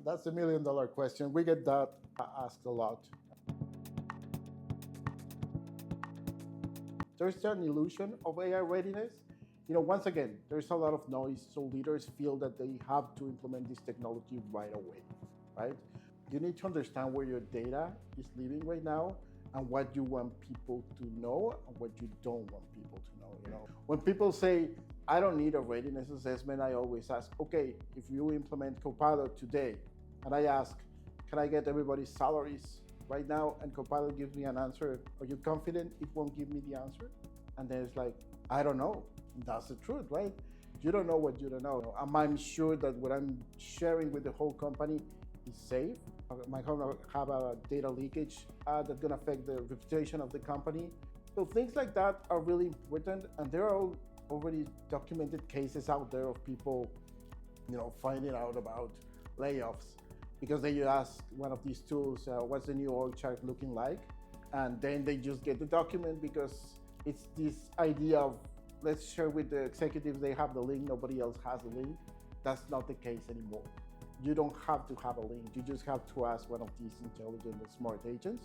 That's a $1 million question. We get that asked a lot. There's an illusion of AI readiness. Once again, there's a lot of noise, so leaders feel that they have to implement this technology right away, right? You need to understand where your data is living right now and what you want people to know and what you don't want people to know. When people say, I don't need a readiness assessment, I always ask, okay, if you implement Copilot today, and I ask, can I get everybody's salaries right now? And Copilot gives me an answer. Are you confident it won't give me the answer? And then it's like, I don't know. That's the truth, right? You don't know what you don't know. I'm sure that what I'm sharing with the whole company is safe. I might have a data leakage that's going to affect the reputation of the company. So things like that are really important, and there are already documented cases out there of people, finding out about layoffs because they ask one of these tools, what's the new org chart looking like? And then they just get the document because it's this idea of let's share with the executives, they have the link, nobody else has the link. That's not the case anymore. You don't have to have a link. You just have to ask one of these intelligent and smart agents,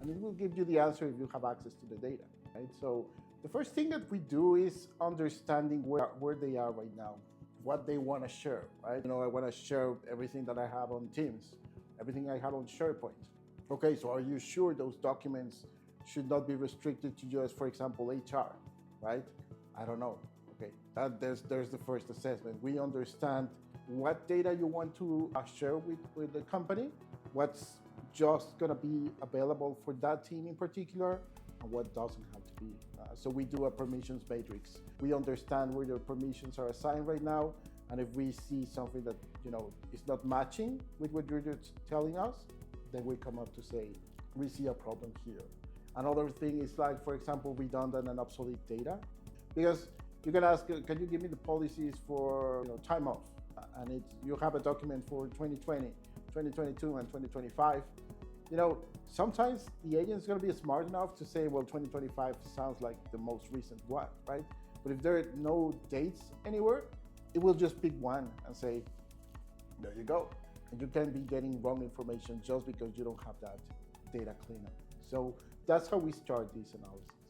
and it will give you the answer if you have access to the data, right? So the first thing that we do is understanding where they are right now, what they want to share, right? I want to share everything that I have on Teams, everything I have on SharePoint. Okay, so are you sure those documents should not be restricted to just, for example, HR, right? I don't know. Okay, there's the first assessment. We understand what data you want to share with the company, what's just going to be available for that team in particular, and what doesn't have to be. So we do a permissions matrix. We understand where the permissions are assigned right now, and if we see something that is not matching with what you're telling us, then we come up to say, we see a problem here. Another thing is like, for example, redundant and obsolete data, because you can ask, can you give me the policies for time off? And you have a document for 2020, 2022, and 2025. Sometimes the agent is going to be smart enough to say, well, 2025 sounds like the most recent one, right? But if there are no dates anywhere, it will just pick one and say, there you go. And you can be getting wrong information just because you don't have that data cleanup. So that's how we start this analysis.